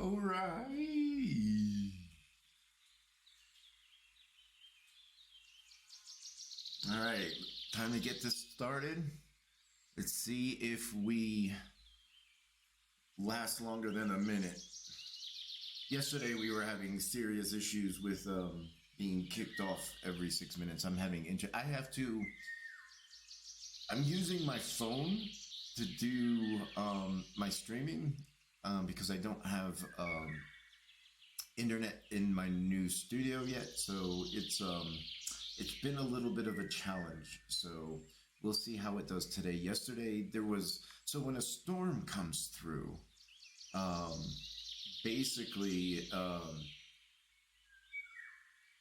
All right. All right. Time to get this started. Let's see if we last longer than a minute. Yesterday we were having serious issues with being kicked off every 6 minutes. I'm using my phone to do my streaming because I don't have internet in my new studio yet, so it's been a little bit of a challenge. So we'll see how it does today. Yesterday when a storm comes through, basically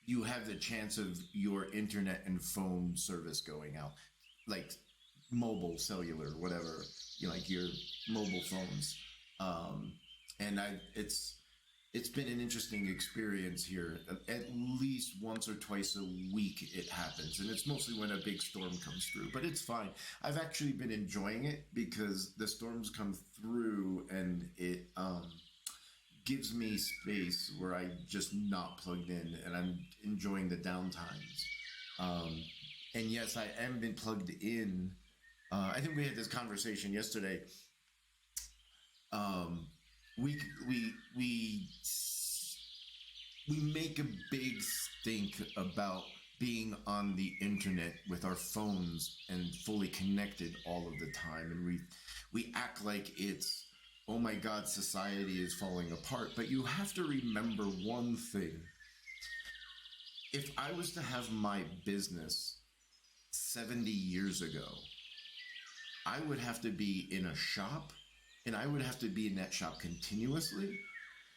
you have the chance of your internet and phone service going out, like mobile, cellular, whatever, like your mobile phones. And it's been an interesting experience here. At least once or twice a week it happens, and it's mostly when a big storm comes through, but it's fine. I've actually been enjoying it because the storms come through and it gives me space where I'm just not plugged in, and I'm enjoying the downtimes. And yes, I am been plugged in. I think we had this conversation yesterday. We make a big stink about being on the internet with our phones and fully connected all of the time, and we act like it's, oh my God, society is falling apart. But you have to remember one thing. If I was to have my business 70 years ago, I would have to be in a shop, and I would have to be in that shop continuously,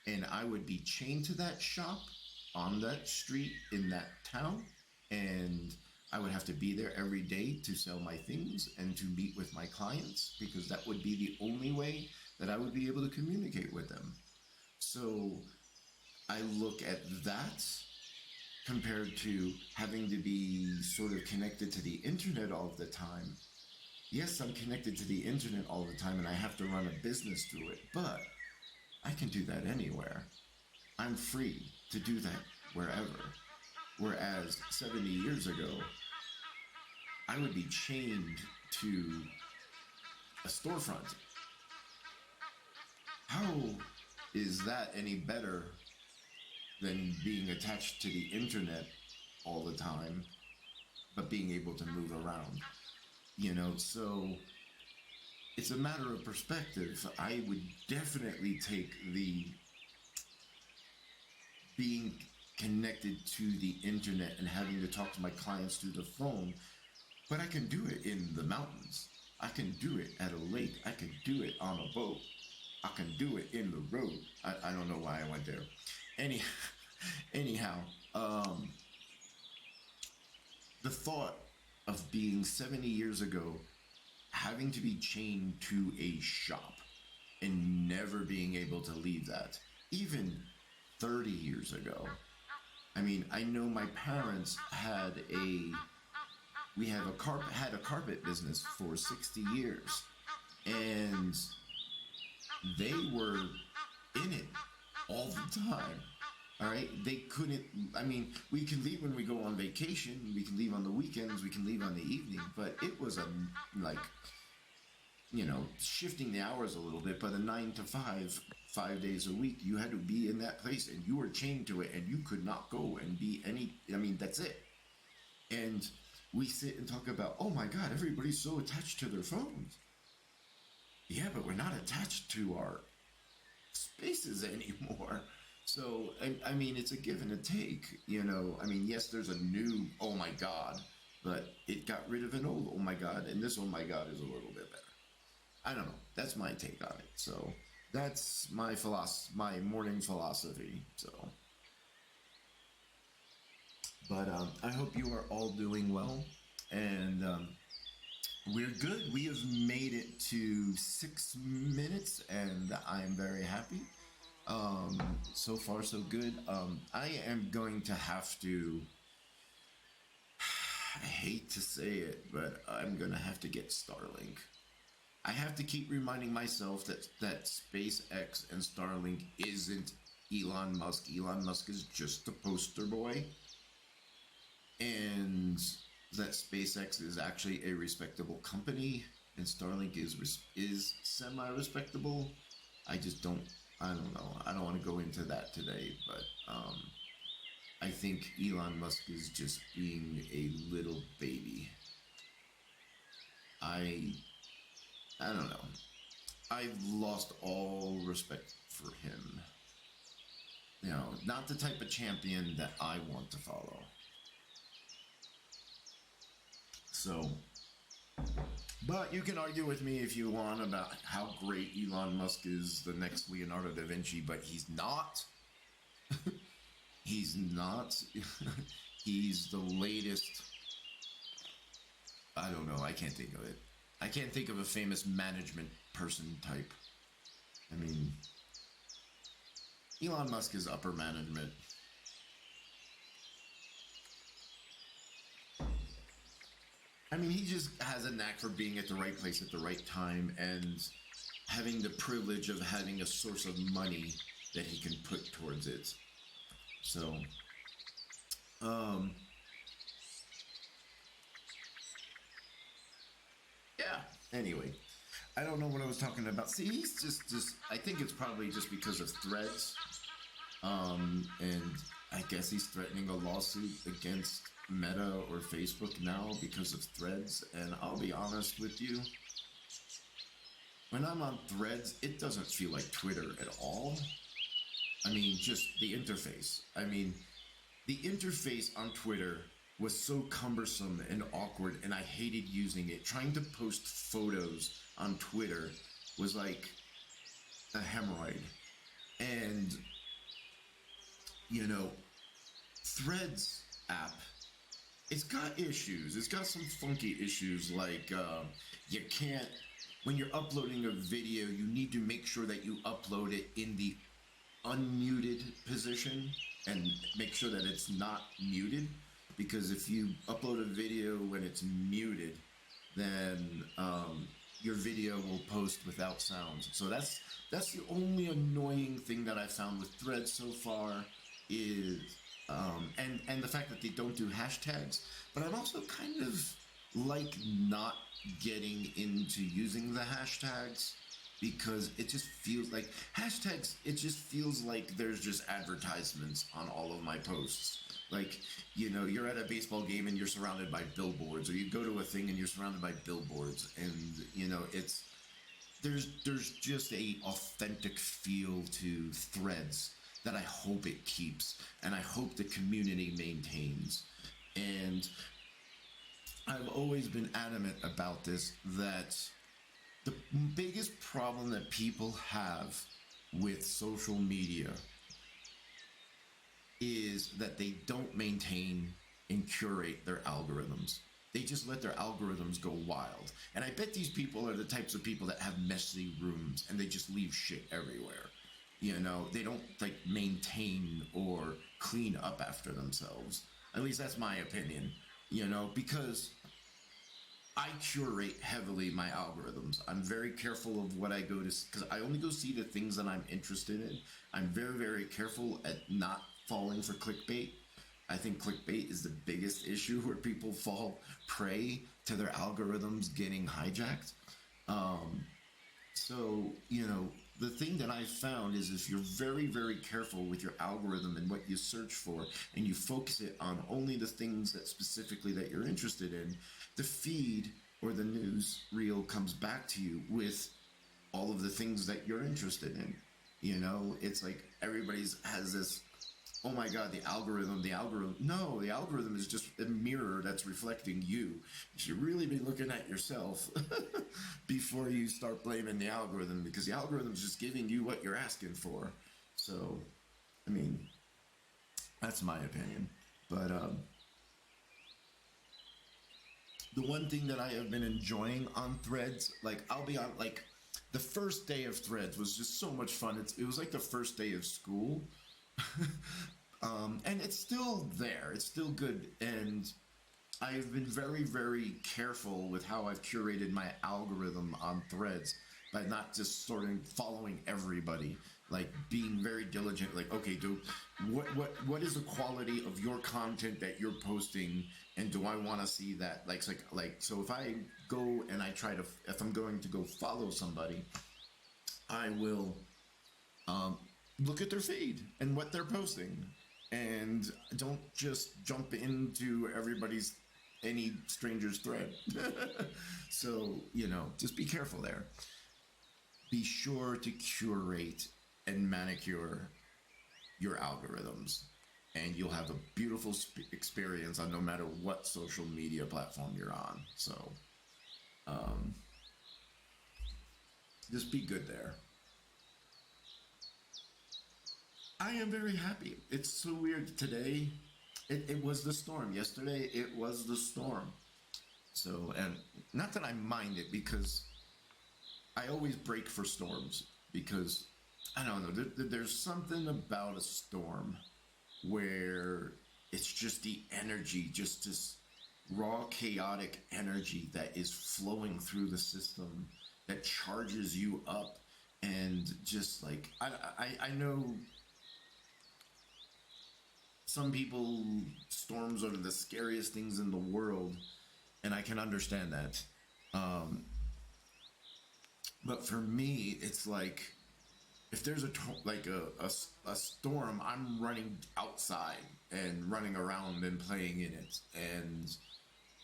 and I would be chained to that shop on that street in that town, and I would have to be there every day to sell my things and to meet with my clients, because that would be the only way that I would be able to communicate with them. So I look at that compared to having to be sort of connected to the internet all the time. Yes, I'm connected to the internet all the time and I have to run a business through it, but I can do that anywhere. I'm free to do that wherever. Whereas 70 years ago, I would be chained to a storefront. How is that any better than being attached to the internet all the time, but being able to move around? So it's a matter of perspective. I would definitely take the being connected to the internet and having to talk to my clients through the phone, but I can do it in the mountains. I can do it at a lake. I can do it on a boat. I can do it in the road. I don't know why I went there. Anyhow, the thought of being 70 years ago, having to be chained to a shop and never being able to leave that, even 30 years ago. I mean, I know my parents had a carpet business for 60 years, and they were in it all the time. All right, they couldn't. I mean, we can leave when we go on vacation. We can leave on the weekends. We can leave on the evening. But it was shifting the hours a little bit. But a 9 to 5 days a week, you had to be in that place, and you were chained to it, and you could not go and be any. I mean, that's it. And we sit and talk about, oh my God, everybody's so attached to their phones. Yeah, but we're not attached to our spaces anymore. So, I mean, it's a give and a take, I mean, yes, there's a new, oh my God, but it got rid of an old, oh my God, and this, oh my God, is a little bit better. I don't know. That's my take on it. So, that's my morning philosophy, so. But I hope you are all doing well, and we're good. We have made it to 6 minutes, and I'm very happy. So far so good. I am going to have to, I hate to say it, but I'm gonna have to get Starlink. I have to keep reminding myself that SpaceX and Starlink isn't Elon Musk. Elon Musk is just the poster boy, and that SpaceX is actually a respectable company, and Starlink is semi-respectable. I just don't. I don't know. I don't want to go into that today, but I think Elon Musk is just being a little baby. I I don't know. I've lost all respect for him. Not the type of champion that I want to follow. So, but you can argue with me if you want about how great Elon Musk is, the next Leonardo da Vinci, but he's not. He's not. He's the latest. I don't know. I can't think of it. I can't think of a famous management person type. I mean, Elon Musk is upper management. I mean, he just has a knack for being at the right place at the right time and having the privilege of having a source of money that he can put towards it. So, um, yeah. Anyway, I don't know what I was talking about. See, he's just. I think it's probably just because of Threads. And I guess he's threatening a lawsuit against Meta or Facebook now because of Threads. And I'll be honest with you, when I'm on Threads, it doesn't feel like Twitter at all. I mean, just the interface. I mean, the interface on Twitter was so cumbersome and awkward, and I hated using it. Trying to post photos on Twitter was like a hemorrhoid. And, Threads app, it's got issues. It's got some funky issues, like you can't, when you're uploading a video, you need to make sure that you upload it in the unmuted position and make sure that it's not muted, because if you upload a video when it's muted, then your video will post without sound. So that's the only annoying thing that I found with Threads so far is and the fact that they don't do hashtags. But I'm also kind of like not getting into using the hashtags, because it just feels like hashtags, it just feels like there's just advertisements on all of my posts. Like, you're at a baseball game and you're surrounded by billboards, or you go to a thing and you're surrounded by billboards, and it's there's just a authentic feel to Threads that I hope it keeps, and I hope the community maintains. And I've always been adamant about this, that the biggest problem that people have with social media is that they don't maintain and curate their algorithms. They just let their algorithms go wild. And I bet these people are the types of people that have messy rooms and they just leave shit everywhere. They don't maintain or clean up after themselves. At least that's my opinion. Because I curate heavily my algorithms. I'm very careful of what I go to, because I only go see the things that I'm interested in. I'm very, very careful at not falling for clickbait. I think clickbait is the biggest issue, where people fall prey to their algorithms getting hijacked. So, the thing that I found is, if you're very, very careful with your algorithm and what you search for, and you focus it on only the things that specifically that you're interested in, the feed or the news reel comes back to you with all of the things that you're interested in. It's like everybody's has this, oh my God, the algorithm. No, the algorithm is just a mirror that's reflecting you. You should really be looking at yourself before you start blaming the algorithm, because the algorithm is just giving you what you're asking for. So, I mean, that's my opinion. But the one thing that I have been enjoying on Threads, I'll be on, the first day of Threads was just so much fun. It was like the first day of school. And it's still there. It's still good. And I've been very, very careful with how I've curated my algorithm on Threads by not just sort of following everybody, like being very diligent. Like, okay, do what is the quality of your content that you're posting, and do I want to see that? So if I go and I try to, if I'm going to go follow somebody, I will look at their feed and what they're posting, and don't just jump into everybody's any stranger's thread. So just be careful there. Be sure to curate and manicure your algorithms, and you'll have a beautiful experience on no matter what social media platform you're on. So just be good there. I am very happy. It's so weird today. It was the storm. Yesterday, it was the storm. So, and not that I mind it, because I always break for storms, because I don't know, there's something about a storm where it's just the energy, just this raw, chaotic energy that is flowing through the system that charges you up. And just like, I know some people, storms are the scariest things in the world, and I can understand that. But for me, it's like, if there's a storm, I'm running outside and running around and playing in it, and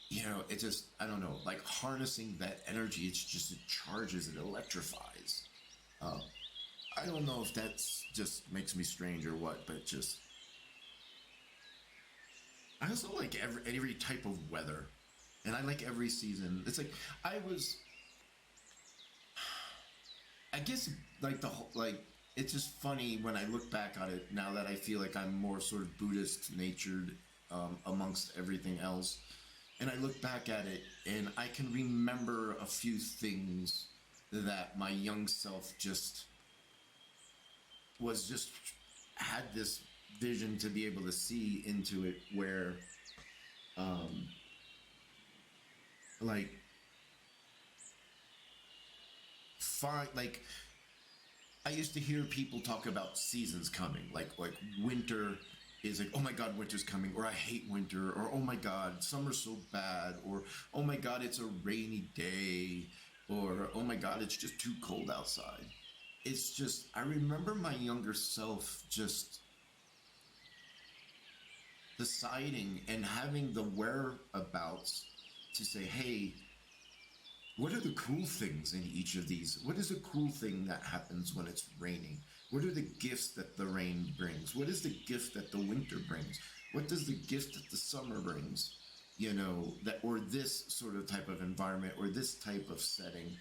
it just, I don't know, like harnessing that energy. It's just, it charges, it electrifies. I don't know if that's just makes me strange or what, but just, I also like every type of weather, and I like every season. It's like I guess, like the whole, like, it's just funny when I look back on it now that I feel like I'm more sort of Buddhist natured, amongst everything else, and I look back at it and I can remember a few things that my young self just had this vision to be able to see into it, where like fine, like I used to hear people talk about seasons coming, like winter is like, oh my god, winter's coming, or I hate winter, or oh my god, summer's so bad, or oh my god, it's a rainy day, or oh my god, it's just too cold outside. It's just, I remember my younger self just deciding and having the whereabouts to say, hey, what are the cool things in each of these? What is a cool thing that happens when it's raining? What are the gifts that the rain brings? What is the gift that the winter brings? What does the gift that the summer brings? That, or this sort of type of environment, or this type of setting,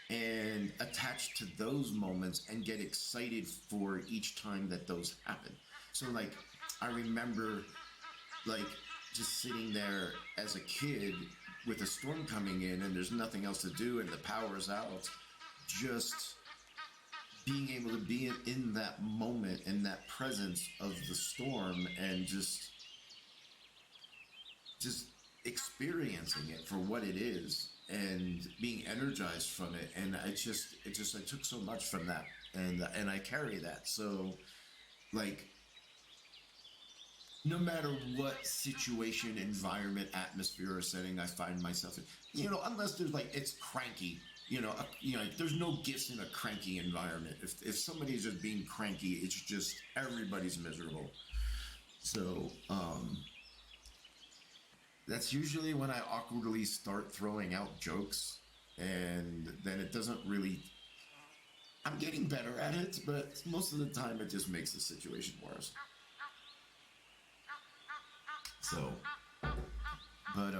and attach to those moments and get excited for each time that those happen. So like, I remember like just sitting there as a kid with a storm coming in and there's nothing else to do and the power's out, just being able to be in that moment, in that presence of the storm, and just experiencing it for what it is and being energized from it. And I took so much from that, and I carry that. So like, no matter what situation, environment, atmosphere, or setting I find myself in, unless there's like, it's cranky, there's no gifts in a cranky environment. If somebody's just being cranky, it's just, everybody's miserable. So, that's usually when I awkwardly start throwing out jokes, and then it doesn't really, I'm getting better at it, but most of the time it just makes the situation worse. So, but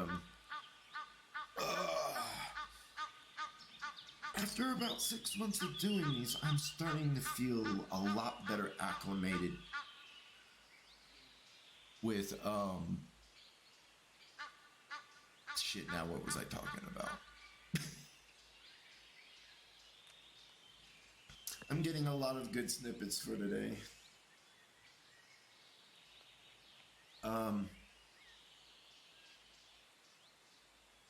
after about 6 months of doing these, I'm starting to feel a lot better acclimated with shit. Now, what was I talking about? I'm getting a lot of good snippets for today.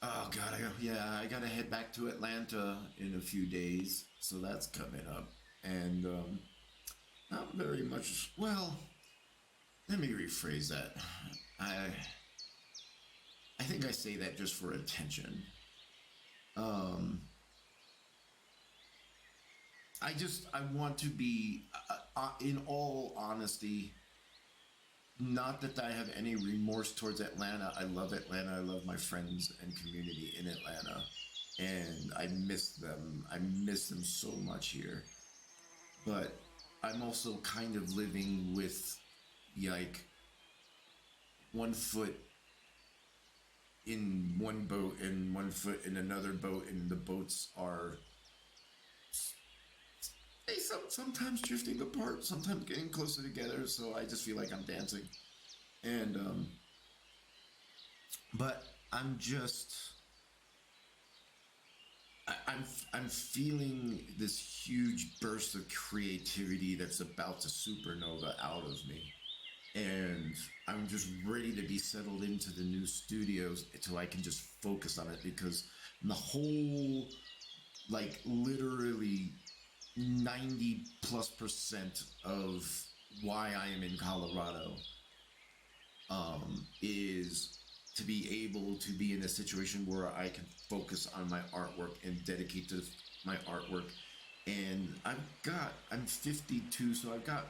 Oh God, I gotta head back to Atlanta in a few days, so that's coming up, and not very much. Well, let me rephrase that. I I think I say that just for attention. Um, I want to be, in all honesty, not that I have any remorse towards Atlanta. I love Atlanta. I love my friends and community in Atlanta, and I miss them. I miss them so much here. But I'm also kind of living with, like, one foot in one boat and one foot in another boat, and the boats are sometimes drifting apart, sometimes getting closer together. So I just feel like I'm dancing, and but I'm just I'm feeling this huge burst of creativity that's about to supernova out of me, and I'm just ready to be settled into the new studios until I can just focus on it because the whole, like, literally 90 plus percent of why I am in Colorado is to be able to be in a situation where I can focus on my artwork and dedicate to my artwork. And I'm 52, so I've got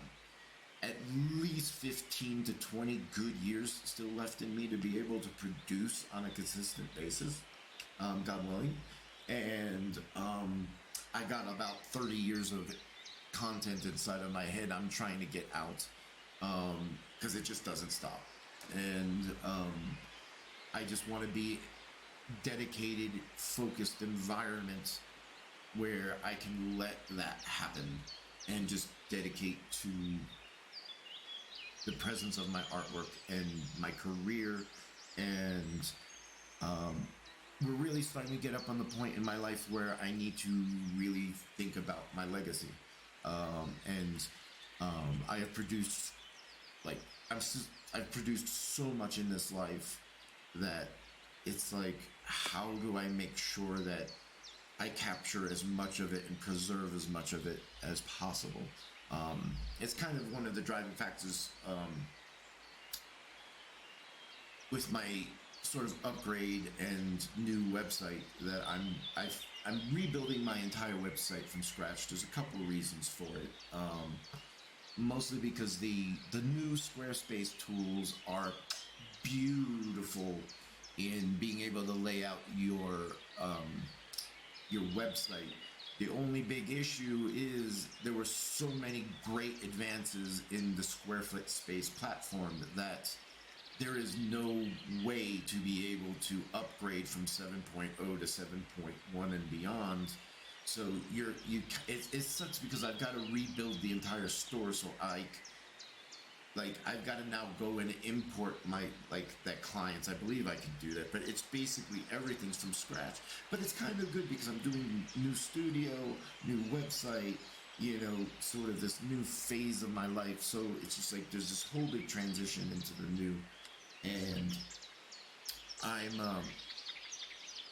at least 15 to 20 good years still left in me to be able to produce on a consistent basis, God willing. And I got about 30 years of content inside of my head I'm trying to get out, because it just doesn't stop. And I just want to be dedicated, focused environments where I can let that happen and just dedicate to the presence of my artwork and my career. And um, we're really starting to get up on the point in my life where I need to really think about my legacy. And I have produced, like, I've produced so much in this life that it's like, how do I make sure that I capture as much of it and preserve as much of it as possible? It's kind of one of the driving factors, with my sort of upgrade and new website that I'm rebuilding my entire website from scratch. There's a couple of reasons for it. Mostly because the new Squarespace tools are beautiful in being able to lay out your website. The only big issue is there were so many great advances in the Squarespace platform that there is no way to be able to upgrade from 7.0 to 7.1 and beyond. So it sucks because I've got to rebuild the entire store. So I've got to now go and import my, like, that clients. I believe I can do that, but it's basically everything's from scratch. But it's kind of good because I'm doing new studio, new website, sort of this new phase of my life. So it's just like there's this whole big transition into the new, and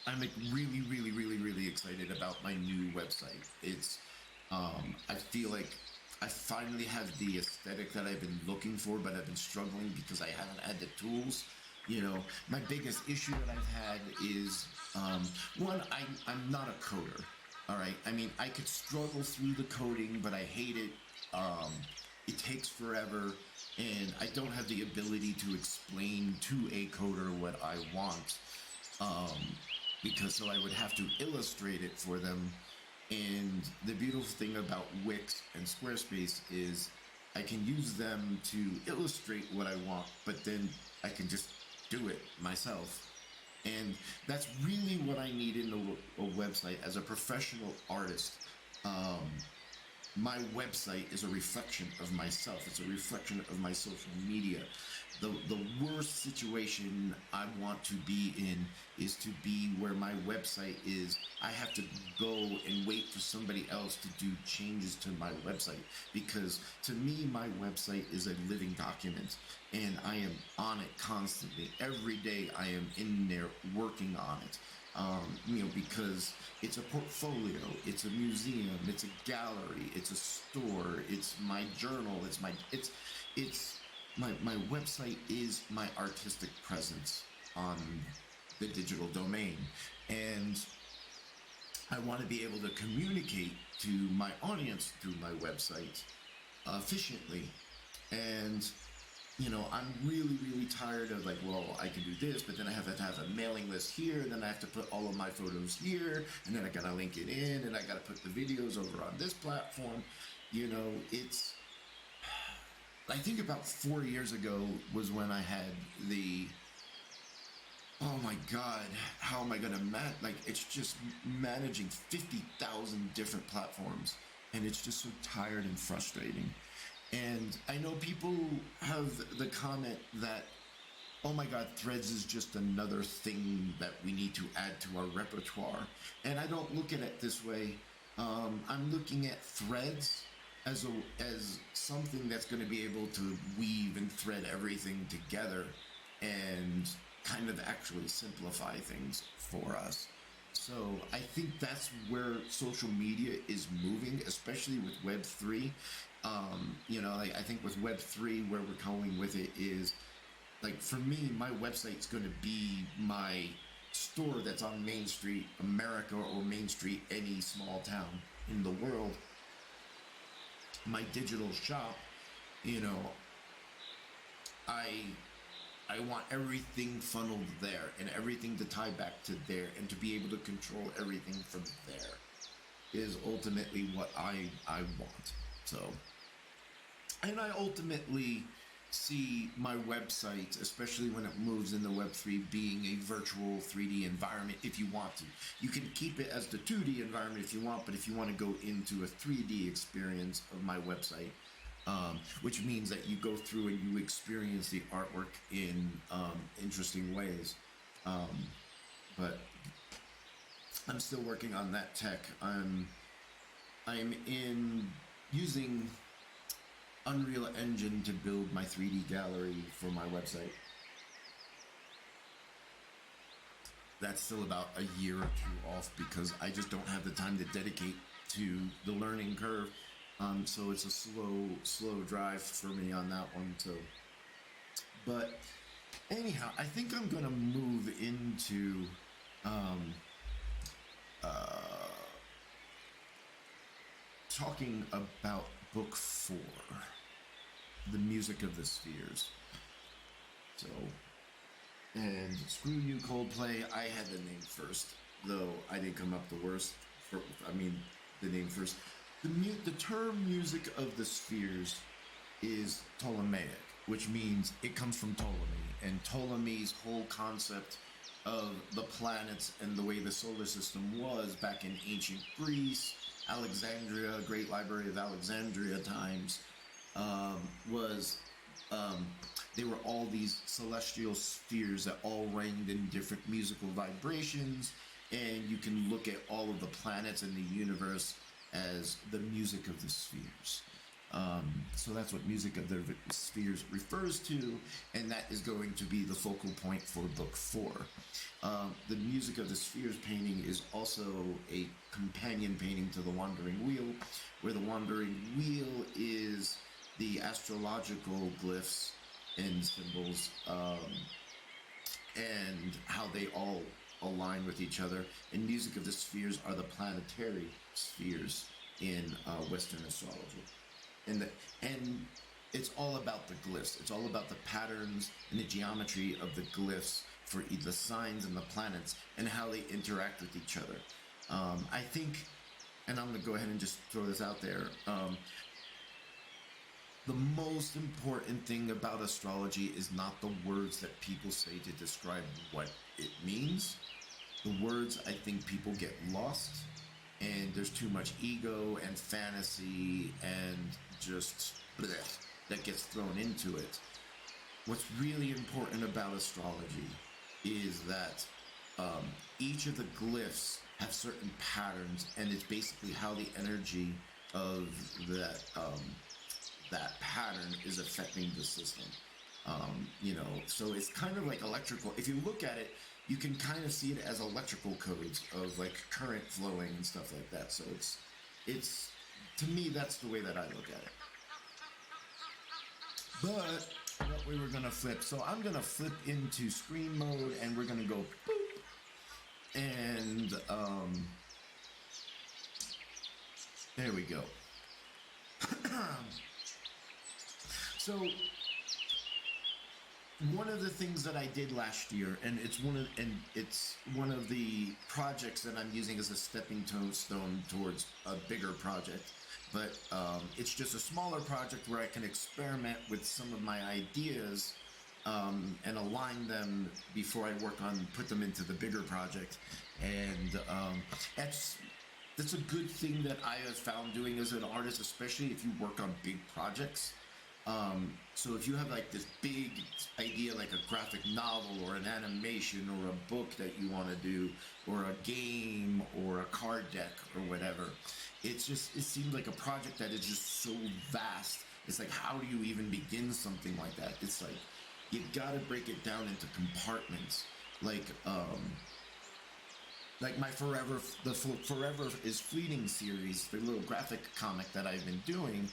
I'm like really, really, really, really excited about my new website. I feel like I finally have the aesthetic that I've been looking for, but I've been struggling because I haven't had the tools. My biggest issue that I've had is, one, I'm not a coder. All right. I mean, I could struggle through the coding, but I hate it. It takes forever, and I don't have the ability to explain to a coder what I want. Um, because so I would have to illustrate it for them. And the beautiful thing about Wix and Squarespace is I can use them to illustrate what I want, but then I can just do it myself. And that's really what I need in a website as a professional artist. Um, my website is a reflection of myself. It's a reflection of my social media. The worst situation I want to be in is to be where my website is. I have to go and wait for somebody else to do changes to my website, because to me, my website is a living document, and I am on it constantly. Every day I am in there working on it. Because it's a portfolio, it's a museum, it's a gallery, it's a store, it's my journal, it's my website is my artistic presence on the digital domain. And I want to be able to communicate to my audience through my website efficiently. And I'm really, really tired of like, well, I can do this, but then I have to have a mailing list here, and then I have to put all of my photos here, and then I gotta link it in, and I gotta put the videos over on this platform. It's, I think about 4 years ago was when I had the, oh my God, how am I gonna it's just managing 50,000 different platforms, and it's just so tired and frustrating. And I know people have the comment that, oh my God, Threads is just another thing that we need to add to our repertoire. And I don't look at it this way. I'm looking at Threads as something that's going to be able to weave and thread everything together and kind of actually simplify things for us. So I think that's where social media is moving, especially with Web3. I think with Web3, where we're going with it is, like, for me, my website's going to be my store that's on Main Street, America, or Main Street, any small town in the world. My digital shop, I want everything funneled there and everything to tie back to there, and to be able to control everything from there is ultimately what I want. So, and I ultimately see my website, especially when it moves into Web3, being a virtual 3D environment if you want to. You can keep it as the 2D environment if you want, but if you want to go into a 3D experience of my website, which means that you go through and you experience the artwork in interesting ways. But I'm still working on that tech. I'm using Unreal Engine to build my 3D gallery for my website. That's still about a year or two off because I just don't have the time to dedicate to the learning curve. So it's a slow drive for me on that one. So, but anyhow, I think I'm gonna move into talking about book 4, The Music of the Spheres. So, and screw you, Coldplay. I had the name first, though I didn't come up the worst. The name first. The term music of the spheres is Ptolemaic, which means it comes from Ptolemy, and Ptolemy's whole concept of the planets and the way the solar system was back in ancient Greece, Alexandria, Great Library of Alexandria times, they were all these celestial spheres that all ranged in different musical vibrations, and you can look at all of the planets in the universe as the music of the spheres. So that's what music of the spheres refers to, and that is going to be the focal point for book 4. The music of the spheres painting is also a companion painting to the Wandering Wheel, where the Wandering Wheel is the astrological glyphs and symbols, and how they all align with each other. And music of the spheres are the planetary spheres in Western astrology. And it's all about the glyphs. It's all about the patterns and the geometry of the glyphs for the signs and the planets and how they interact with each other. I think, and I'm going to go ahead and just throw this out there, the most important thing about astrology is not the words that people say to describe what it means. The words, I think people get lost, and they're there's too much ego and fantasy and just bleh, that gets thrown into it. What's really important about astrology is that each of the glyphs have certain patterns, and it's basically how the energy of that pattern is affecting the system. So it's kind of like electrical. If you look at it, you can kind of see it as electrical codes of like current flowing and stuff like that. So it's to me, that's the way that I look at it. But what we were gonna flip, so I'm gonna flip into screen mode, and we're gonna go boop, and there we go. So one of the things that I did last year, and it's one of the projects that I'm using as a stepping stone towards a bigger project, but it's just a smaller project where I can experiment with some of my ideas and align them before I put them into the bigger project, and that's a good thing that I have found doing as an artist, especially if you work on big projects. So if you have like this big idea, like a graphic novel or an animation or a book that you want to do, or a game or a card deck or whatever, it seems like a project that is just so vast. It's like, how do you even begin something like that? It's like, you gotta break it down into compartments. Like my Forever is Fleeting series, the little graphic comic that I've been doing.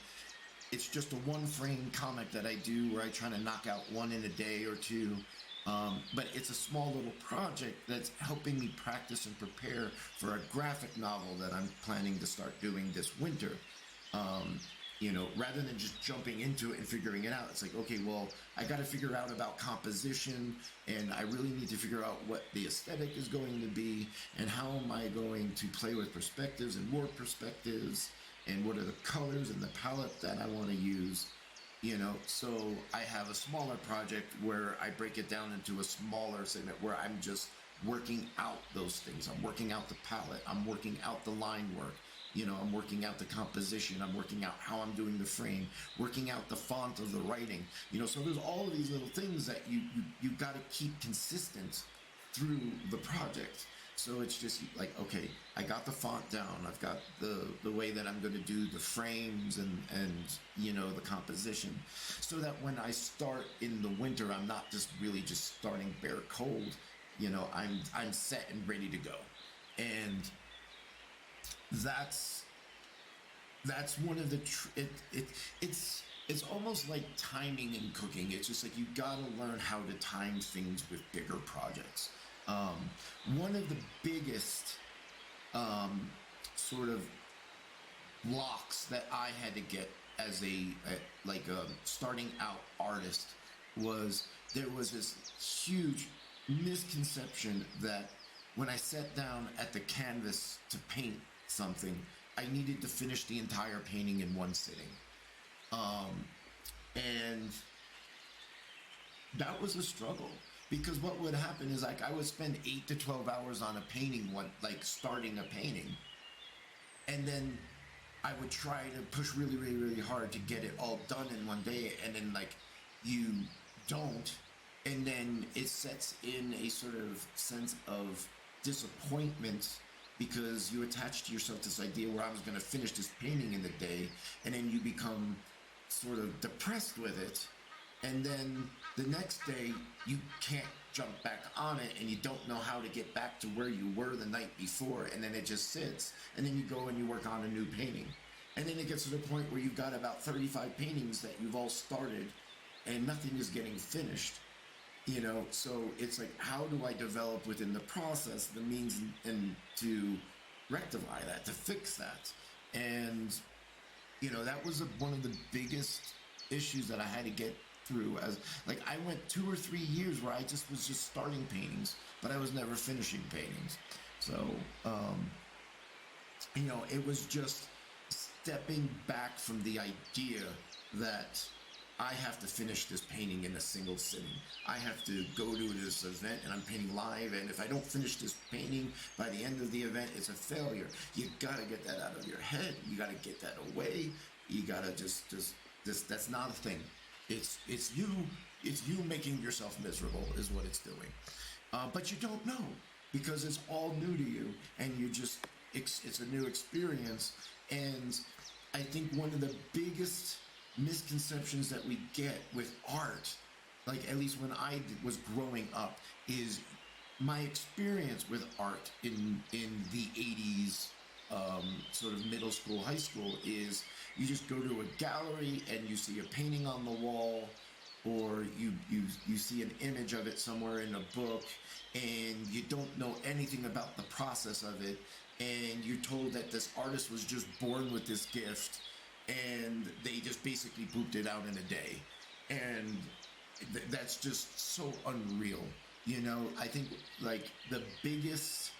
It's just a one-frame comic that I do where I try to knock out one in a day or two. But it's a small little project that's helping me practice and prepare for a graphic novel that I'm planning to start doing this winter. Rather than just jumping into it and figuring it out, it's like, okay, well, I got to figure out about composition, and I really need to figure out what the aesthetic is going to be, and how am I going to play with perspectives and warp perspectives, and what are the colors and the palette that I want to use. So I have a smaller project where I break it down into a smaller segment where I'm just working out those things. I'm working out the palette. I'm working out the line work. I'm working out the composition. I'm working out how I'm doing the frame, working out the font of the writing. So there's all of these little things that you got to keep consistent through the project. So it's just like, okay, I got the font down. I've got the way that I'm going to do the frames and the composition, so that when I start in the winter, I'm not just really just starting bare cold. I'm set and ready to go, and that's one of the it's almost like timing and cooking. It's just like you got to learn how to time things with bigger projects. One of the biggest sort of blocks that I had to get as a starting out artist was there was this huge misconception that when I sat down at the canvas to paint something, I needed to finish the entire painting in one sitting. And that was a struggle. Because what would happen is, like, I would spend 8 to 12 hours on a painting, starting a painting. And then I would try to push really, really, really hard to get it all done in one day. And then, you don't. And then it sets in a sort of sense of disappointment because you attach to yourself this idea where I was going to finish this painting in the day. And then you become sort of depressed with it. And then the next day, you can't jump back on it, and you don't know how to get back to where you were the night before, and then it just sits. And then you go and you work on a new painting. And then it gets to the point where you've got about 35 paintings that you've all started, and nothing is getting finished. So it's like, how do I develop within the process the means and to rectify that, to fix that? And, that was one of the biggest issues that I had to get through. As I went 2 or 3 years where I just was starting paintings, but I was never finishing paintings. So it was just stepping back from the idea that I have to finish this painting in a single sitting. I have to go to this event and I'm painting live, and if I don't finish this painting by the end of the event, it's a failure. You gotta get that out of your head. You gotta get that away. You gotta just that's not a thing. It's you making yourself miserable is what it's doing. But you don't know because it's all new to you, and it's a new experience. And I think one of the biggest misconceptions that we get with art, like at least when I was growing up, is my experience with art in the 80s, sort of middle school, high school, is you just go to a gallery and you see a painting on the wall, or you see an image of it somewhere in a book, and you don't know anything about the process of it, and you're told that this artist was just born with this gift and they just basically pooped it out in a day. And that's just so unreal. I think like the biggest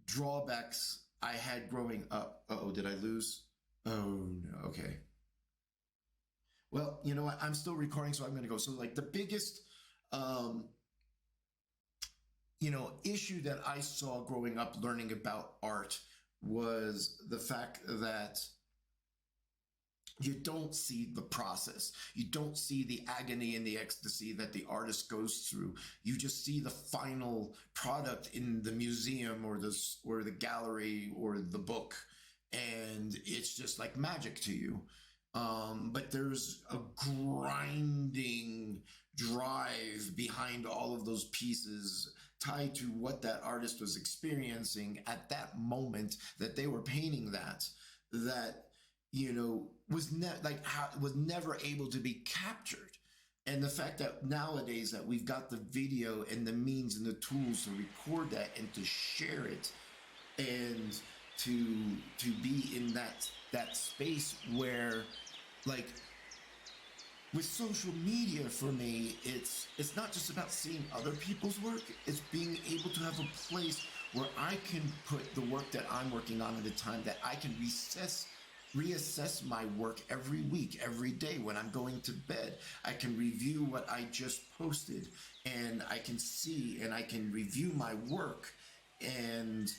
drawbacks I had growing up. Uh-oh, did I lose? Oh no, okay. Well, you know what? I'm still recording, so I'm going to go. So like the biggest, issue that I saw growing up learning about art was the fact that you don't see the process. You don't see the agony and the ecstasy that the artist goes through. You just see the final product in the museum or the gallery or the book, and it's just like magic to you. But there's a grinding drive behind all of those pieces tied to what that artist was experiencing at that moment that they were painting that was never able to be captured. And the fact that nowadays that we've got the video and the means and the tools to record that and to share it, and to be in that space where, like, with social media, for me, it's not just about seeing other people's work. It's being able to have a place where I can put the work that I'm working on at a time, that I can reassess my work every week, every day when I'm going to bed. I can review what I just posted, and I can see and I can review my work. And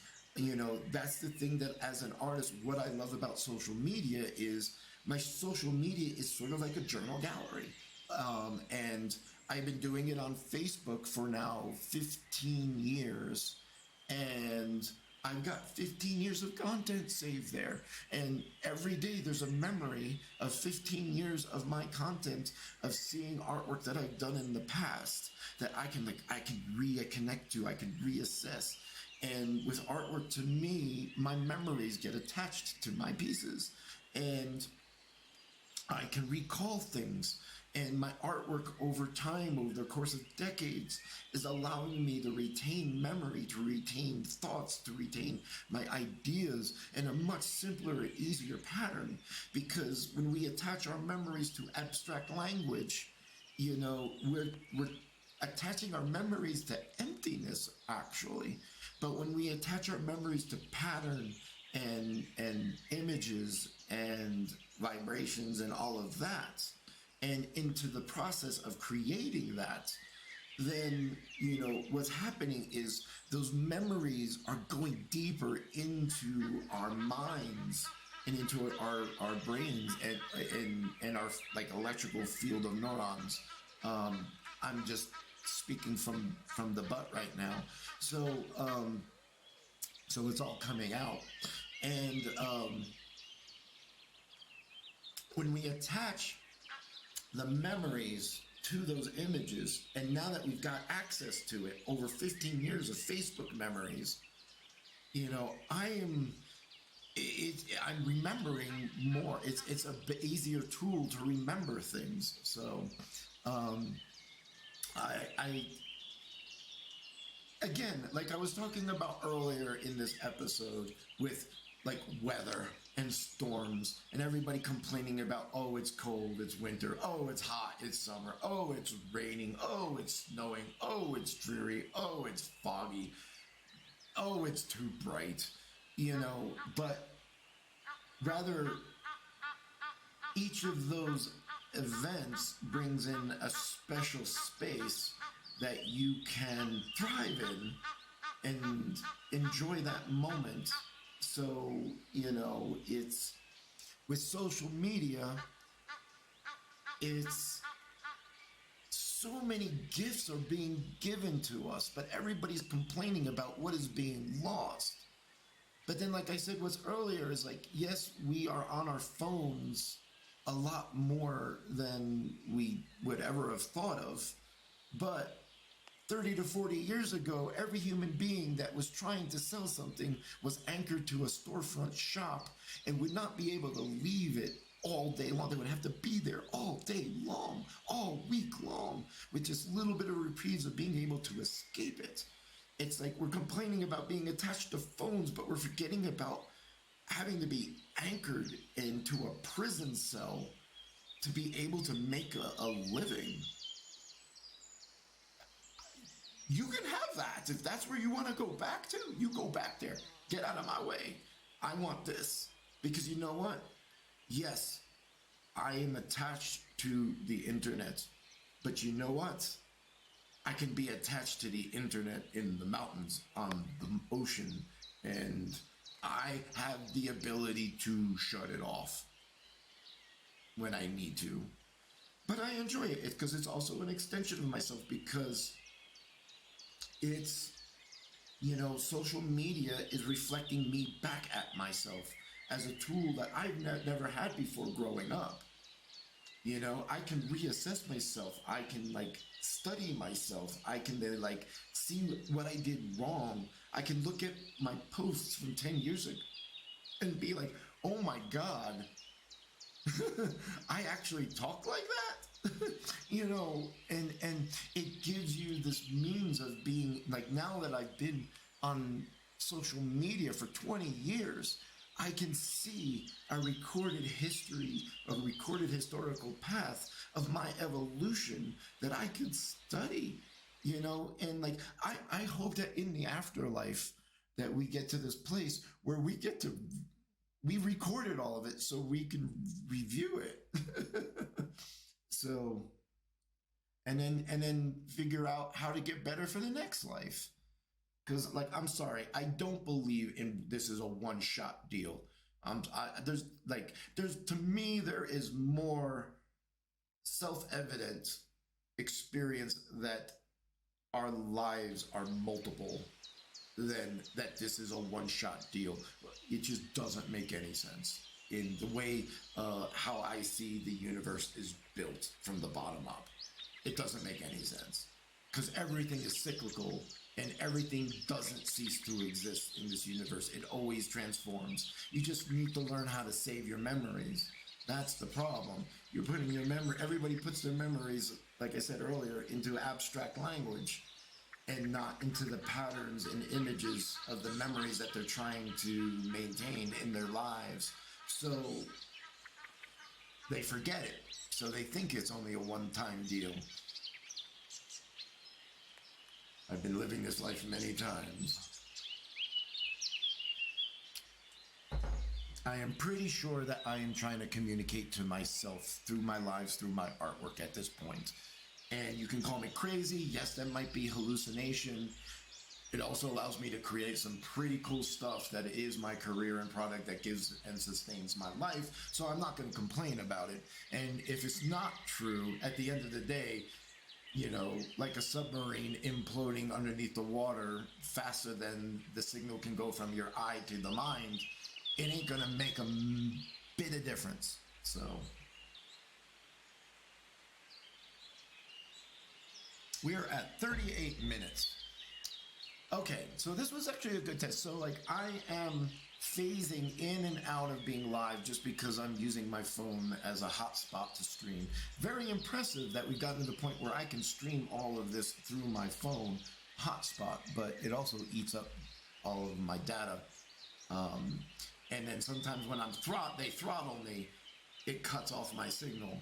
that's the thing, that as an artist, what I love about social media is my social media is sort of like a journal gallery. And I've been doing it on Facebook for now 15 years. And I've got 15 years of content saved there. And every day there's a memory of 15 years of my content, of seeing artwork that I've done in the past that I can reconnect to, I can reassess. And with artwork, to me, my memories get attached to my pieces, and I can recall things. And my artwork over time, over the course of decades, is allowing me to retain memory, to retain thoughts, to retain my ideas in a much simpler, easier pattern. Because when we attach our memories to abstract language, we're attaching our memories to emptiness, actually. But when we attach our memories to pattern and images and vibrations and all of that, and into the process of creating that, then what's happening is those memories are going deeper into our minds and into our brains and our like electrical field of neurons. I'm just speaking from the butt right now, so it's all coming out. And when we attach the memories to those images, and now that we've got access to it, over 15 years of Facebook memories, I'm remembering more. It's a bit easier tool to remember things. So I again, like I was talking about earlier in this episode, with like weather and storms and everybody complaining about, oh, it's cold, it's winter, oh, it's hot, it's summer, oh, it's raining, oh, it's snowing, oh, it's dreary, oh, it's foggy, oh, it's too bright, but rather each of those events brings in a special space that you can thrive in and enjoy that moment. So, it's with social media, it's so many gifts are being given to us, but everybody's complaining about what is being lost. But then, like I said, what's earlier is like, yes, we are on our phones a lot more than we would ever have thought of. But 30 to 40 years ago, every human being that was trying to sell something was anchored to a storefront shop and would not be able to leave it all day long. They would have to be there all day long, all week long, with just a little bit of reprieves of being able to escape it. It's like we're complaining about being attached to phones, but we're forgetting about having to be anchored into a prison cell to be able to make a living. You can have that. If that's where you want to go back to, you go back there. Get out of my way. I want this. Because you know what? Yes, I am attached to the internet. But you know what? I can be attached to the internet in the mountains, on the ocean, and I have the ability to shut it off when I need to. But I enjoy it because it's also an extension of myself, because it's, social media is reflecting me back at myself as a tool that I've never had before growing up. I can reassess myself. I can study myself. I can then see what I did wrong. I can look at my posts from 10 years ago and be like, oh my God, I actually talk like that? And it gives you this means of being now that I've been on social media for 20 years, I can see a recorded history, a recorded historical path of my evolution that I could study, and I hope that in the afterlife that we get to this place where we recorded all of it so we can review it. So, and then figure out how to get better for the next life. Because, I'm sorry, I don't believe in this is a one-shot deal. There's to me, there is more self-evident experience that our lives are multiple than that this is a one-shot deal. It just doesn't make any sense in the way how I see the universe is built from the bottom up. It doesn't make any sense because everything is cyclical and everything doesn't cease to exist in this universe. It always transforms. You just need to learn how to save your memories. That's the problem. You're putting your memory, everybody puts their memories, like I said earlier, into abstract language and not into the patterns and images of the memories that they're trying to maintain in their lives. So they forget it. So they think it's only a one-time deal. I've been living this life many times. I am pretty sure that I am trying to communicate to myself through my lives, through my artwork at this point. And you can call me crazy. Yes, that might be hallucination. It also allows me to create some pretty cool stuff that is my career and product that gives and sustains my life. So I'm not going to complain about it. And if it's not true, at the end of the day, like a submarine imploding underneath the water faster than the signal can go from your eye to the mind, it ain't gonna make a bit of difference. So we are at 38 minutes. Okay, so this was actually a good test. So I am phasing in and out of being live just because I'm using my phone as a hotspot to stream. Very impressive that we've gotten to the point where I can stream all of this through my phone hotspot, but it also eats up all of my data. And then sometimes when they throttle me, it cuts off my signal.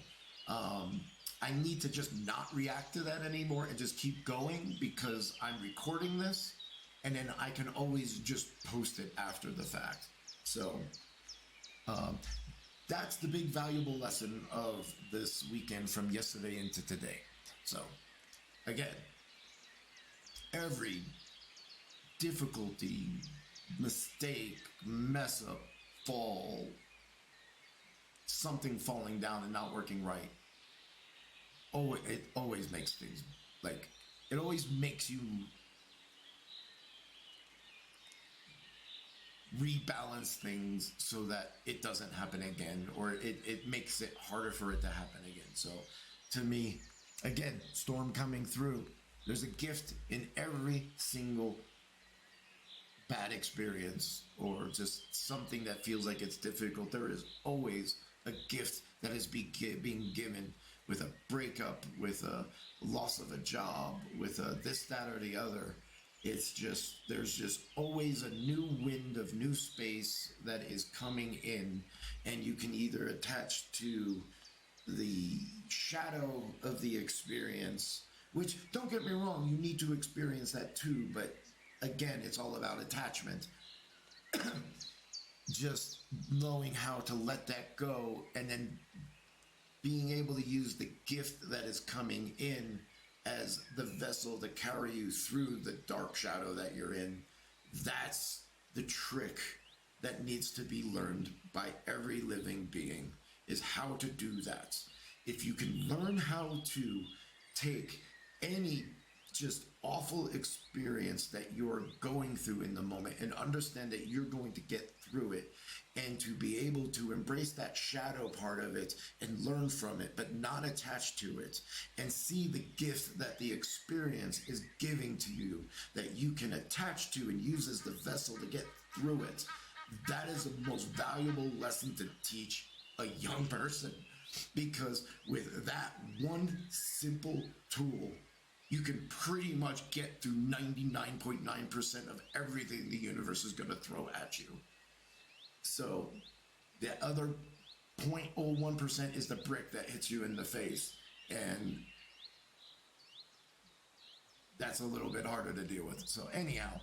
I need to just not react to that anymore and just keep going because I'm recording this. And then I can always just post it after the fact. So that's the big valuable lesson of this weekend from yesterday into today. So, again, every difficulty, mistake, mess up, fall, something falling down and not working right, oh, it always makes things like it always makes you rebalance things so that it doesn't happen again, or it makes it harder for it to happen again. So to me, again, storm coming through, there's a gift in every single bad experience or just something that feels like it's difficult. There is always a gift that is being given with a breakup, with a loss of a job, with a this, that, or the other. It's just, there's just always a new wind of new space that is coming in, and you can either attach to the shadow of the experience, which, don't get me wrong, you need to experience that too, but again, it's all about attachment. Just knowing how to let that go, and then being able to use the gift that is coming in as the vessel to carry you through the dark shadow that you're in. That's the trick that needs to be learned by every living being, is how to do that. If you can learn how to take any just awful experience that you're going through in the moment and understand that you're going to get through it, and to be able to embrace that shadow part of it and learn from it, but not attach to it, and see the gift that the experience is giving to you that you can attach to and use as the vessel to get through it. That is the most valuable lesson to teach a young person, because with that one simple tool, you can pretty much get through 99.9% of everything the universe is going to throw at you. So the other 0.01% is the brick that hits you in the face, and that's a little bit harder to deal with. So anyhow,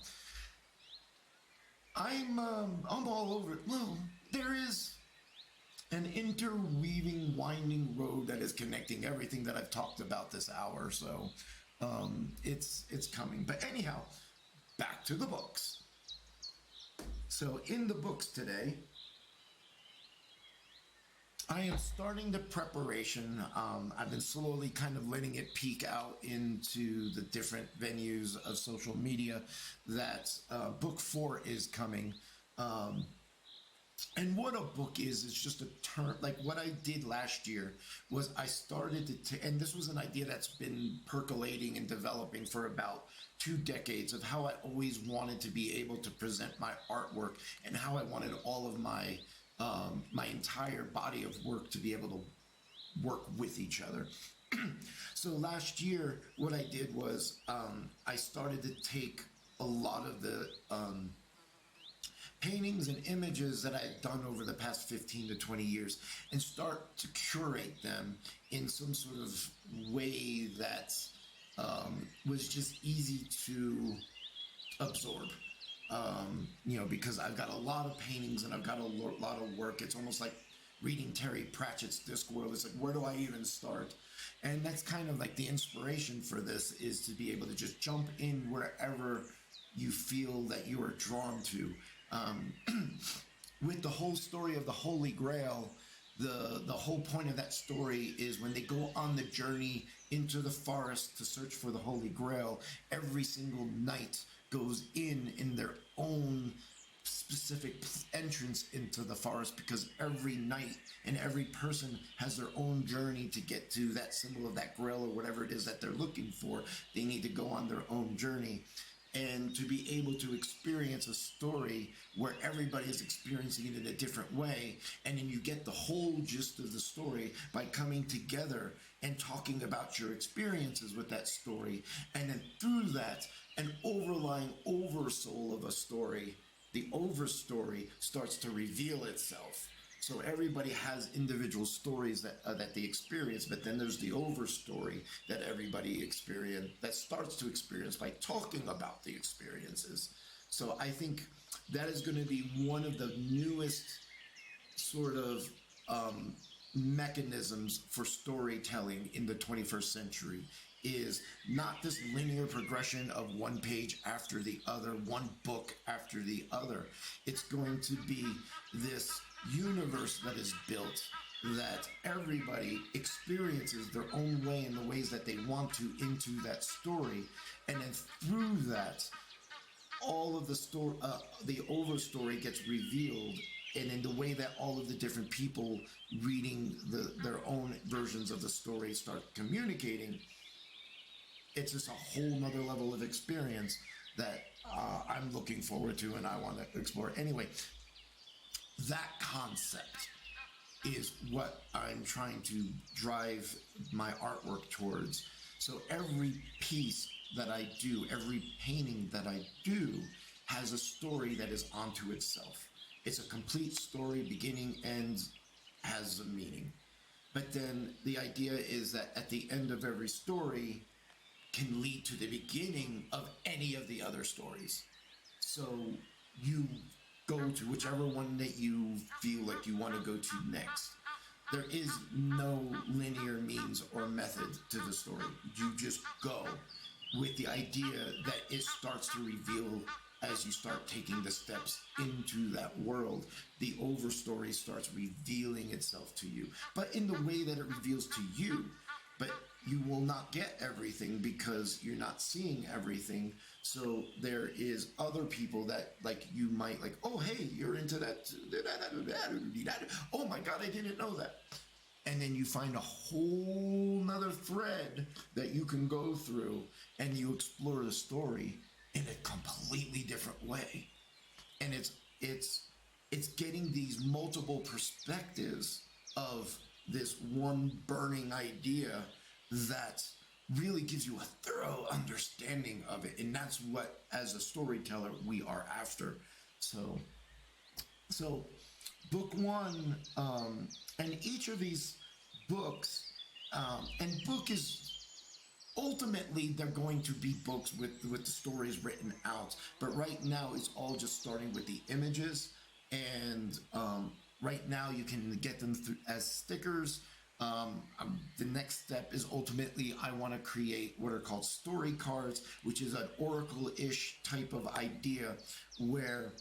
I'm all over it. Well, there is an interweaving, winding road that is connecting everything that I've talked about this hour. So it's coming. But anyhow, back to the books. So in the books today, I am starting the preparation. I've been slowly kind of letting it peek out into the different venues of social media that book 4 is coming. And what a book is just a term. Like what I did last year was I started to, and this was an idea that's been percolating and developing for about 2 decades, of how I always wanted to be able to present my artwork, and how I wanted all of my my entire body of work to be able to work with each other. So last year, what I did was I started to take a lot of the paintings and images that I've done over the past 15 to 20 years and start to curate them in some sort of way that was just easy to absorb. Because I've got a lot of paintings and I've got a lot of work. It's almost like reading Terry Pratchett's Discworld. It's like, where do I even start? And that's kind of like the inspiration for this, is to be able to just jump in wherever you feel that you are drawn to. With the whole story of the Holy Grail, the whole point of that story is when they go on the journey into the forest to search for the Holy Grail, every single knight goes in their own specific entrance into the forest, because every knight and every person has their own journey to get to that symbol of that grail or whatever it is that they're looking for. They need to go on their own journey. And to be able to experience a story where everybody is experiencing it in a different way, and then you get the whole gist of the story by coming together and talking about your experiences with that story, and then through that, an overlying oversoul of a story, the overstory starts to reveal itself. So everybody has individual stories that they experience, but then there's the overstory that everybody experience, that starts to experience by talking about the experiences. So I think that is going to be one of the newest sort of mechanisms for storytelling in the 21st century is not this linear progression of one page after the other, one book after the other. It's going to be this universe that is built that everybody experiences their own way in the ways that they want to into that story, and then through that all of the story, the over story gets revealed, and in the way that all of the different people reading their own versions of the story start communicating, it's just a whole nother level of experience that I'm looking forward to and I want to explore. Anyway, that concept is what I'm trying to drive my artwork towards. So every piece that I do, every painting that I do, has a story that is onto itself. It's a complete story, beginning, end, has a meaning. But then the idea is that at the end of every story can lead to the beginning of any of the other stories. So you go to whichever one that you feel like you want to go to next. There is no linear means or method to the story. You just go with the idea that it starts to reveal as you start taking the steps into that world. The overstory starts revealing itself to you, but in the way that it reveals to you. But you will not get everything because you're not seeing everything. So there is other people that like you might like, oh, hey, you're into that. Oh my God, I didn't know that. And then you find a whole nother thread that you can go through and you explore the story in a completely different way. And it's getting these multiple perspectives of this one burning idea that really gives you a thorough understanding of it. And that's what, as a storyteller, we are after. So book one, and each of these books, and book is ultimately they're going to be books with the stories written out. But right now it's all just starting with the images, and right now you can get them through as stickers. The next step is ultimately I want to create what are called story cards, which is an Oracle-ish type of idea where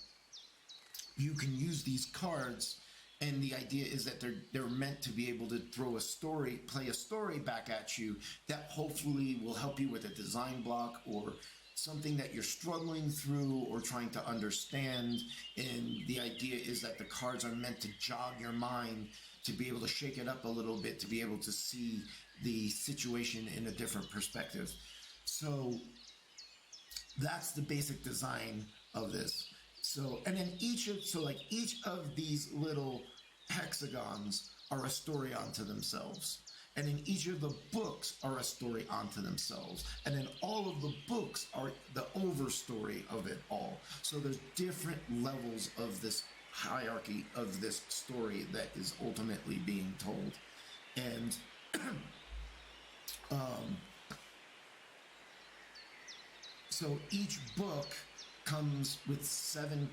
you can use these cards, and the idea is that they're meant to be able to play a story back at you that hopefully will help you with a design block or something that you're struggling through or trying to understand. And the idea is that the cards are meant to jog your mind, to be able to shake it up a little bit, to be able to see the situation in a different perspective. So that's the basic design of this. So, and then each of these little hexagons are a story unto themselves. And then each of the books are a story unto themselves. And then all of the books are the overstory of it all. So there's different levels of this hierarchy of this story that is ultimately being told. And so each book comes with 7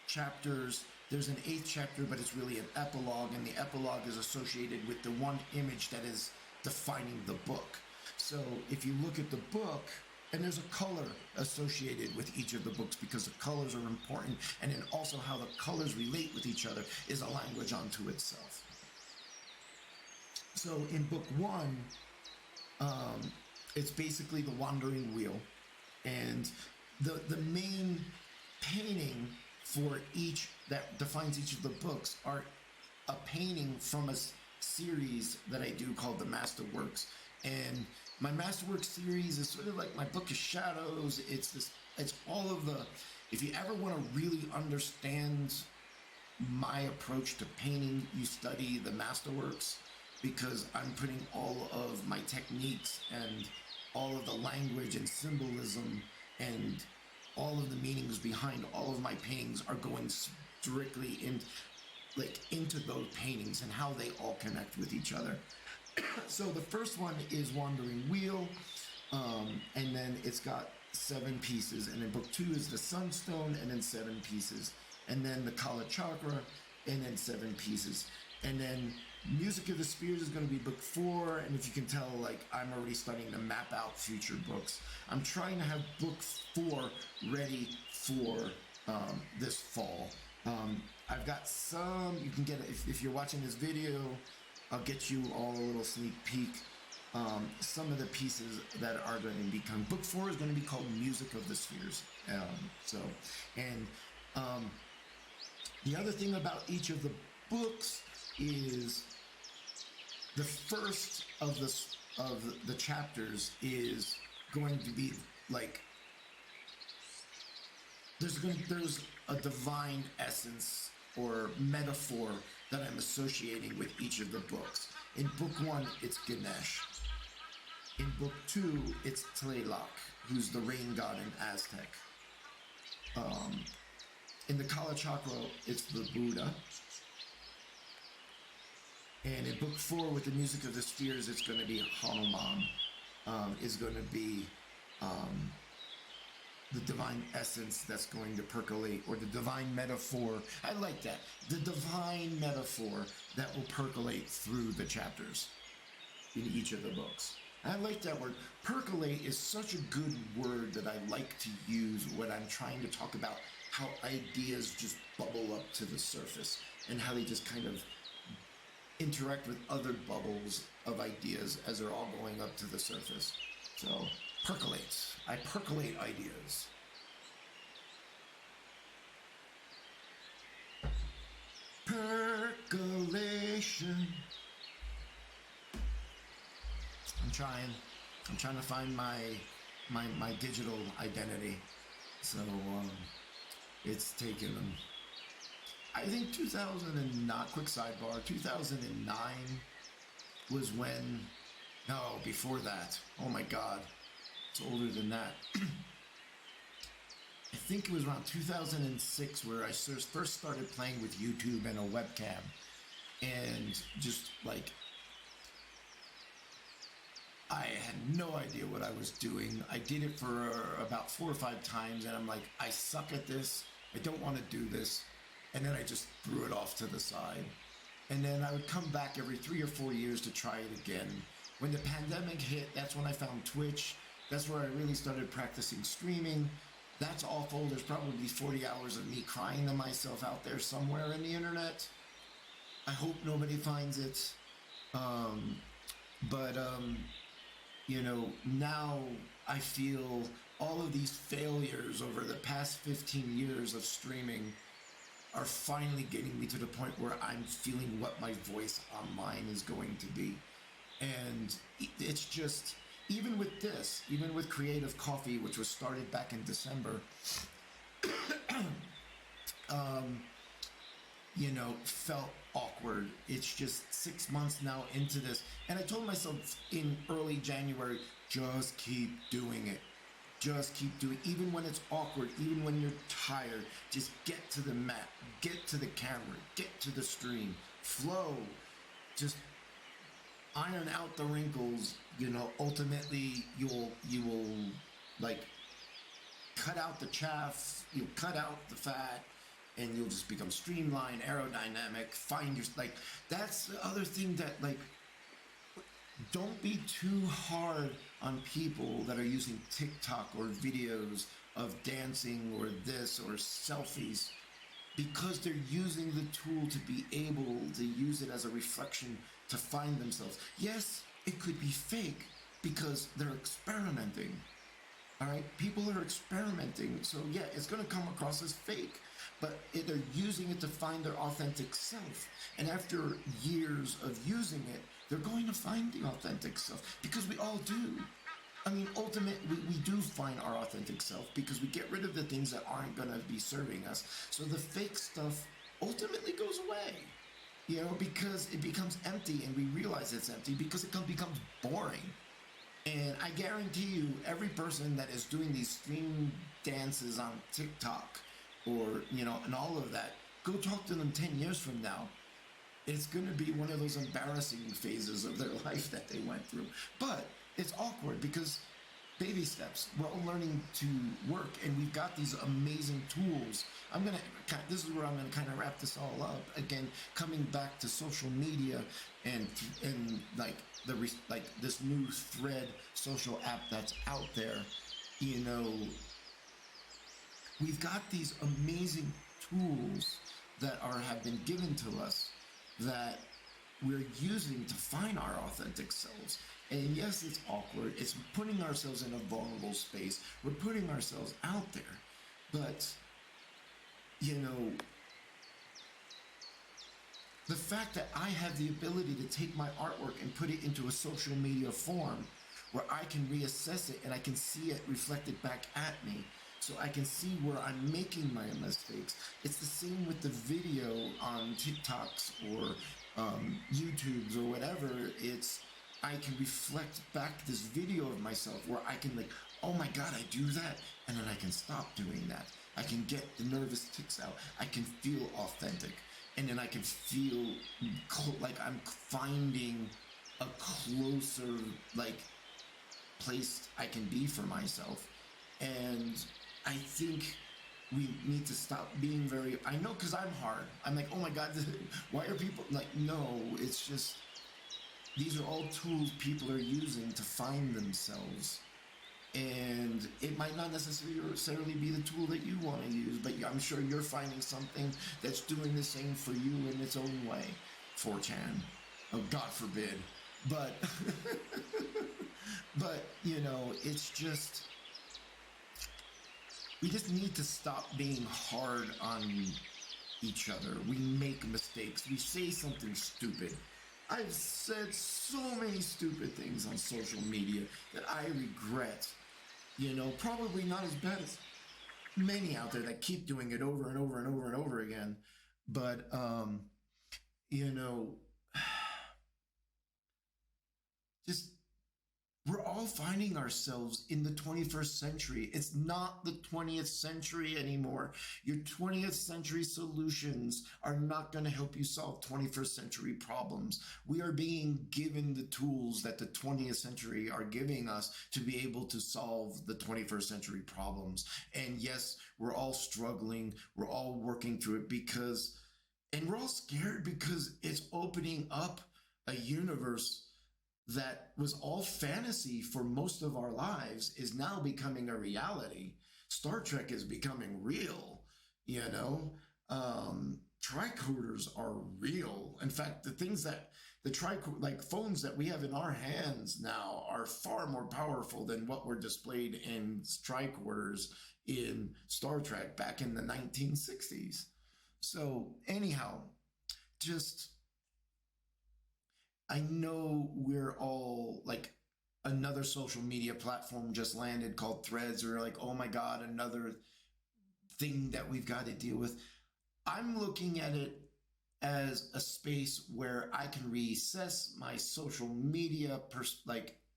chapters. There's an 8th chapter, but it's really an epilogue, and the epilogue is associated with the one image that is defining the book. So if you look at the book, and there's a color associated with each of the books because the colors are important, and then also how the colors relate with each other is a language unto itself. So in book 1, it's basically the Wandering Wheel, and the main painting for each that defines each of the books are a painting from a series that I do called the Masterworks. And my Masterworks series is sort of like my Book of Shadows. It's all of the, if you ever want to really understand my approach to painting, you study the Masterworks, because I'm putting all of my techniques and all of the language and symbolism and all of the meanings behind all of my paintings are going strictly into those paintings and how they all connect with each other. So the first one is Wandering Wheel, and then it's got 7 pieces, and then book 2 is the Sunstone, and then 7 pieces, and then the Kala Chakra, and then 7 pieces. And then Music of the Spheres is going to be book 4. And if you can tell, like, I'm already starting to map out future books. I'm trying to have book 4 ready for this fall. I've got some, you can get, if you're watching this video, I'll get you all a little sneak peek. Some of the pieces that are going to become, book 4 is going to be called Music of the Spheres. The other thing about each of the books is the first of the chapters is going to be like, there's a divine essence or metaphor that I'm associating with each of the books. In book 1, it's Ganesh. In book 2, it's Tlaloc, who's the rain god in Aztec. In the Kala Chakra, it's the Buddha. And in book 4, with the Music of the Spheres, it's going to be Hanuman. Is going to be the divine essence that's going to percolate, or the divine metaphor. I like that. The divine metaphor that will percolate through the chapters in each of the books. I like that word. Percolate is such a good word that I like to use when I'm trying to talk about how ideas just bubble up to the surface and how they just kind of interact with other bubbles of ideas as they're all going up to the surface. So, percolate. I percolate ideas. Percolation. I'm trying to find my digital identity. So it's taken them. I think 2009, quick sidebar, 2009 was when, no, before that. Oh my God, it's older than that. I think it was around 2006 where I first started playing with YouTube and a webcam, and just like, I had no idea what I was doing. I did it for about 4 or 5 times, and I'm like, I suck at this. I don't want to do this. And then I just threw it off to the side. And then I would come back every 3 or 4 years to try it again. When the pandemic hit, that's when I found Twitch. That's where I really started practicing streaming. That's awful. There's probably 40 hours of me crying to myself out there somewhere in the internet. I hope nobody finds it. You know, now I feel all of these failures over the past 15 years of streaming are finally getting me to the point where I'm feeling what my voice online is going to be. And it's just, even with this, even with Creative Coffee, which was started back in December, you know, felt awkward. It's just 6 months now into this. And I told myself in early January, just keep doing it. Just keep doing it. Even when it's awkward, even when you're tired, just get to the mat, get to the camera, get to the stream, flow. Just iron out the wrinkles. You know, ultimately you will like cut out the chaff, you'll cut out the fat, and you'll just become streamlined, aerodynamic, find your, like, that's the other thing that, like, don't be too hard on people that are using TikTok or videos of dancing or this or selfies, because they're using the tool to be able to use it as a reflection to find themselves. Yes, it could be fake because they're experimenting. All right, people are experimenting, so yeah, it's going to come across as fake, but they're using it to find their authentic self. And after years of using it, they're going to find the authentic self, because we all do. I mean, ultimately, we do find our authentic self because we get rid of the things that aren't going to be serving us. So the fake stuff ultimately goes away, you know, because it becomes empty, and we realize it's empty because it becomes boring. And I guarantee you, every person that is doing these stream dances on TikTok or, you know, and all of that, go talk to them 10 years from now. It's going to be one of those embarrassing phases of their life that they went through. But it's awkward because baby steps. We're all learning to work, and we've got these amazing tools. This is where I'm gonna kind of wrap this all up. Again, coming back to social media and like like this new Thread social app that's out there. You know, we've got these amazing tools that have been given to us that we're using to find our authentic selves. And yes, it's awkward. It's putting ourselves in a vulnerable space. We're putting ourselves out there. But, you know, the fact that I have the ability to take my artwork and put it into a social media form where I can reassess it and I can see it reflected back at me, so I can see where I'm making my mistakes. It's the same with the video on TikToks or YouTubes or whatever. I can reflect back this video of myself where I can like, oh my God, I do that. And then I can stop doing that. I can get the nervous ticks out. I can feel authentic. And then I can feel like I'm finding a closer like place I can be for myself. And I think we need to stop being very, I know, because I'm hard. I'm like, oh my God, why are people like, no, it's just, these are all tools people are using to find themselves. And it might not necessarily be the tool that you want to use, but I'm sure you're finding something that's doing the same for you in its own way. 4chan. Oh, God forbid. But, but, you know, it's just, we just need to stop being hard on each other. We make mistakes. We say something stupid. I've said so many stupid things on social media that I regret. You know, probably not as bad as many out there that keep doing it over and over and over and over again. But, you know, just, we're all finding ourselves in the 21st century. It's not the 20th century anymore. Your 20th century solutions are not going to help you solve 21st century problems. We are being given the tools that the 20th century are giving us to be able to solve the 21st century problems. And yes, we're all struggling. We're all working through it and we're all scared because it's opening up a universe that was all fantasy for most of our lives is now becoming a reality. Star Trek is becoming real, you know. Tricorders are real. In fact, the things that like phones that we have in our hands now are far more powerful than what were displayed in tricorders in Star Trek back in the 1960s. So anyhow, just, I know we're all like, another social media platform just landed called Threads, or like, oh my God, another thing that we've got to deal with. I'm looking at it as a space where I can reassess my social media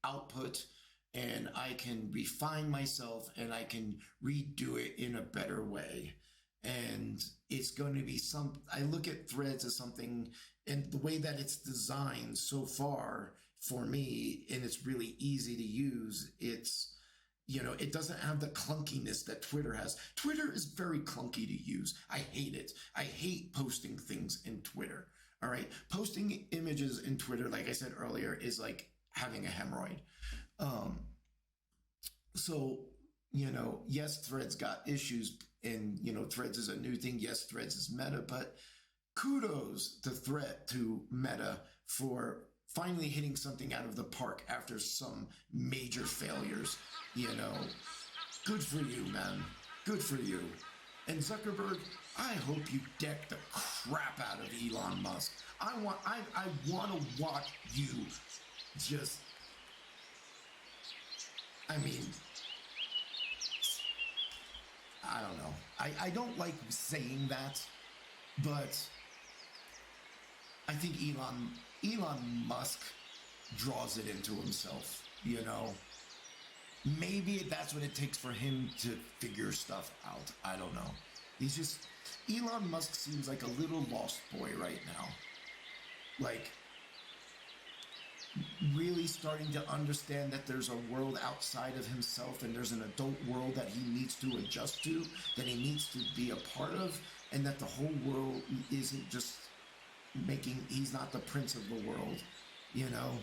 output, and I can refine myself and I can redo it in a better way. And it's going to be I look at Threads as something, and the way that it's designed so far for me, and it's really easy to use. It's, you know, it doesn't have the clunkiness that Twitter has. Twitter is very clunky to use. I hate it. I hate posting things in Twitter. All right. Posting images in Twitter, like I said earlier, is like having a hemorrhoid. So, you know, yes, Threads got issues, and, you know, Threads is a new thing. Yes, Threads is Meta, but kudos to Meta for finally hitting something out of the park after some major failures. You know, good for you, man. Good for you. And Zuckerberg, I hope you deck the crap out of Elon Musk. I want to watch you just, I mean, I don't know. I don't like saying that, but I think Elon Musk draws it into himself, you know. Maybe that's what it takes for him to figure stuff out. I don't know. Elon Musk seems like a little lost boy right now. Like, really starting to understand that there's a world outside of himself and there's an adult world that he needs to adjust to, that he needs to be a part of, and that the whole world isn't just he's not the prince of the world, you know?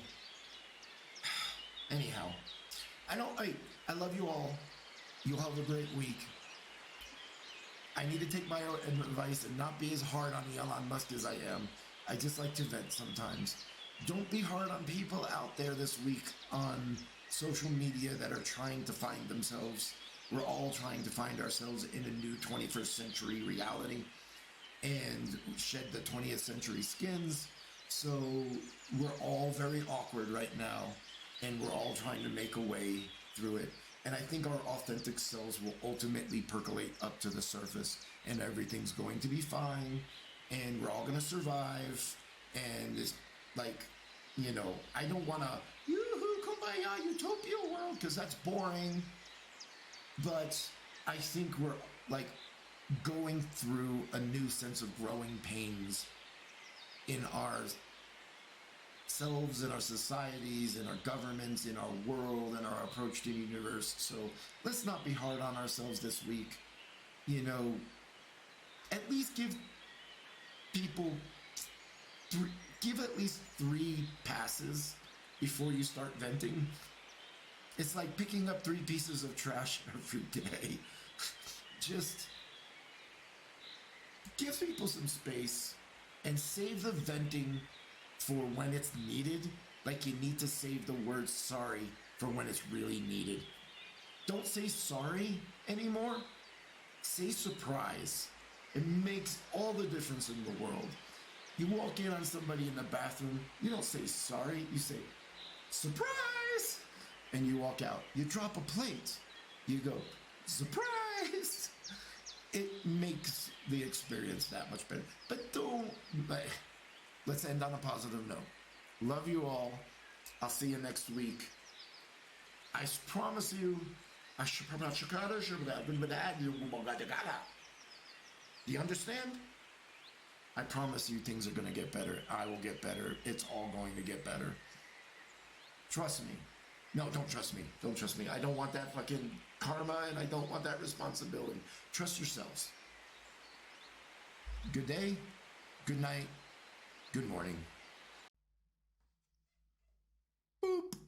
Anyhow, I love you all. You'll have a great week. I need to take my own advice and not be as hard on Elon Musk as I am. I just like to vent sometimes. Don't be hard on people out there this week on social media that are trying to find themselves. We're all trying to find ourselves in a new 21st century reality and shed the 20th century skins. So we're all very awkward right now, and we're all trying to make a way through it. And I think our authentic selves will ultimately percolate up to the surface, and everything's going to be fine, and we're all going to survive. And it's like, you know, I don't want to, yoo-hoo, kumbaya, utopia world, because that's boring. But I think we're like going through a new sense of growing pains in ourselves, in our societies, in our governments, in our world, and our approach to the universe. So let's not be hard on ourselves this week. You know, at least give people give at least 3 passes before you start venting. It's like picking up 3 pieces of trash every day. Just give people some space and save the venting for when it's needed. Like you need to save the word sorry for when it's really needed. Don't say sorry anymore. Say surprise. It makes all the difference in the world. You walk in on somebody in the bathroom, you don't say sorry, you say surprise, and you walk out. You drop a plate, you go surprise. It makes the experience that much better. But let's end on a positive note. Love you all. I'll see you next week. I promise you, do you understand? I promise you things are going to get better. I will get better. It's all going to get better. Trust me. No, don't trust me. Don't trust me. I don't want that fucking karma, and I don't want that responsibility. Trust yourselves. Good day, good night, good morning. Boop.